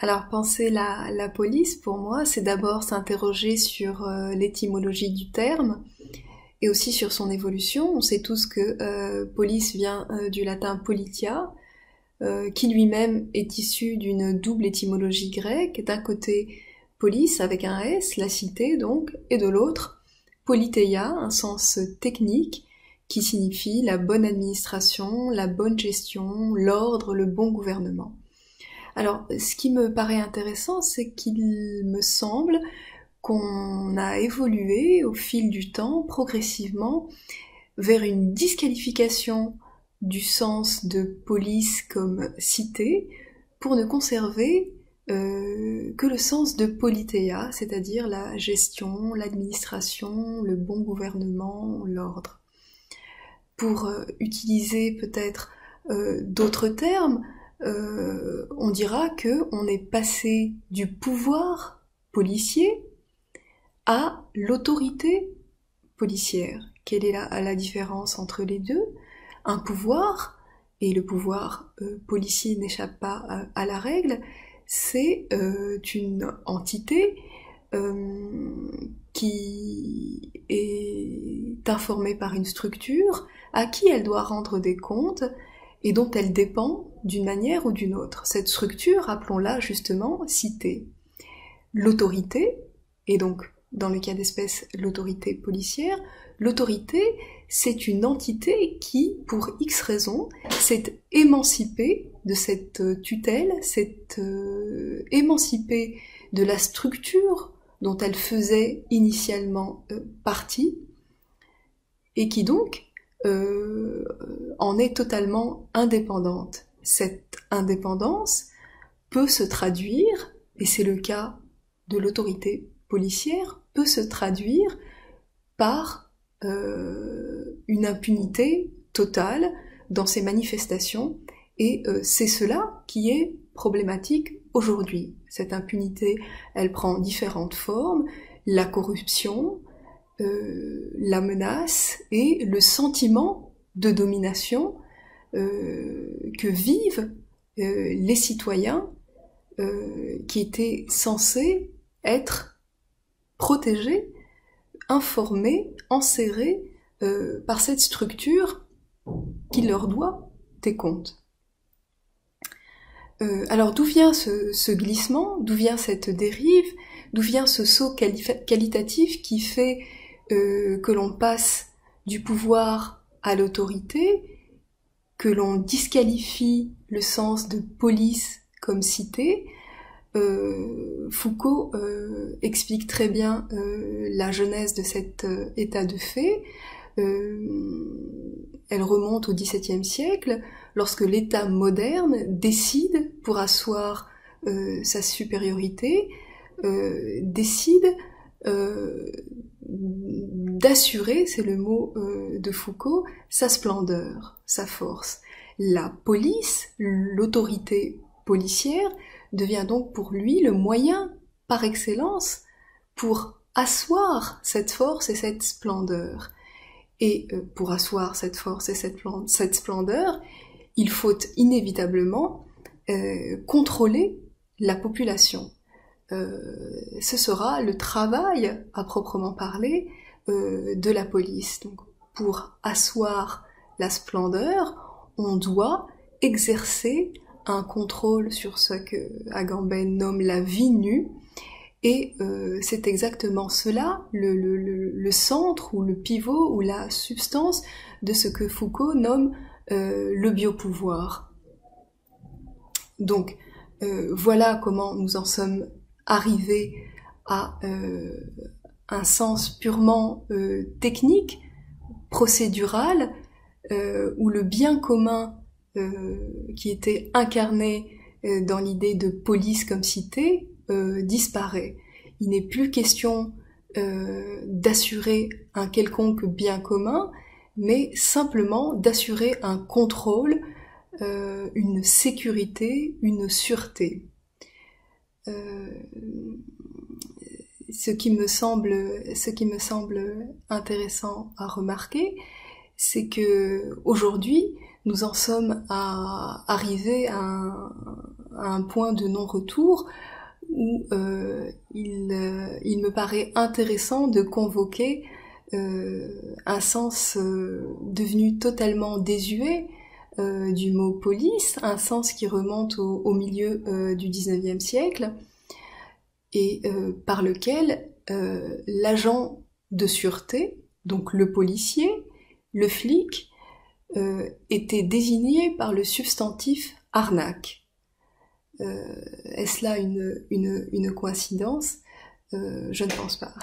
Alors, penser la police, pour moi, c'est d'abord s'interroger sur l'étymologie du terme et aussi sur son évolution. On sait tous que police vient du latin politia, qui lui-même est issu d'une double étymologie grecque. D'un côté, police avec un S, la cité donc, et de l'autre, politeia, un sens technique, qui signifie la bonne administration, la bonne gestion, l'ordre, le bon gouvernement. Alors, ce qui me paraît intéressant, c'est qu'il me semble qu'on a évolué au fil du temps, progressivement, vers une disqualification du sens de police comme cité, pour ne conserver que le sens de politeia, c'est-à-dire la gestion, l'administration, le bon gouvernement, l'ordre. Pour utiliser peut-être d'autres termes, on dira que on est passé du pouvoir policier à l'autorité policière. Quelle est la différence entre les deux? Un pouvoir, et le pouvoir policier n'échappe pas à la règle, c'est une entité qui est informée par une structure à qui elle doit rendre des comptes et dont elle dépend d'une manière ou d'une autre. Cette structure, appelons-la justement cité. L'autorité, et donc dans le cas d'espèce l'autorité policière, l'autorité c'est une entité qui, pour X raisons, s'est émancipée de cette tutelle, s'est émancipée de la structure dont elle faisait initialement partie, et qui donc en est totalement indépendante. Cette indépendance peut se traduire, et c'est le cas de l'autorité policière, peut se traduire par une impunité totale dans ses manifestations, et c'est cela qui est problématique aujourd'hui. Cette impunité, elle prend différentes formes, la corruption, la menace et le sentiment de domination que vivent les citoyens qui étaient censés être protégés, informés, enserrés par cette structure qui leur doit des comptes. Alors d'où vient ce glissement, d'où vient cette dérive, d'où vient ce saut qualitatif qui fait que l'on passe du pouvoir à l'autorité, que l'on disqualifie le sens de police comme cité? Foucault explique très bien la genèse de cet état de fait. Elle remonte au XVIIe siècle, lorsque l'État moderne décide, pour asseoir sa supériorité, décide d'assurer, c'est le mot de Foucault, sa splendeur, sa force. La police, l'autorité policière, devient donc pour lui le moyen par excellence pour asseoir cette force et cette splendeur. Et pour asseoir cette force et cette splendeur, il faut inévitablement contrôler la population. Ce sera le travail, à proprement parler, de la police. Donc, pour asseoir la splendeur, on doit exercer un contrôle sur ce que Agamben nomme la vie nue, et c'est exactement cela, le centre ou le pivot ou la substance de ce que Foucault nomme le biopouvoir. Donc voilà comment nous en sommes arrivés à un sens purement technique, procédural, où le bien commun qui était incarné dans l'idée de police comme cité disparaît. Il n'est plus question d'assurer un quelconque bien commun, mais simplement d'assurer un contrôle, une sécurité, une sûreté. Ce qui me semble intéressant à remarquer, c'est que aujourd'hui, nous en sommes à arriver à un point de non-retour où il me paraît intéressant de convoquer un sens devenu totalement désuet du mot police, un sens qui remonte au milieu du XIXe siècle, et par lequel l'agent de sûreté, donc le policier, le flic, était désigné par le substantif arnaque. Est-ce là une coïncidence ? Je ne pense pas.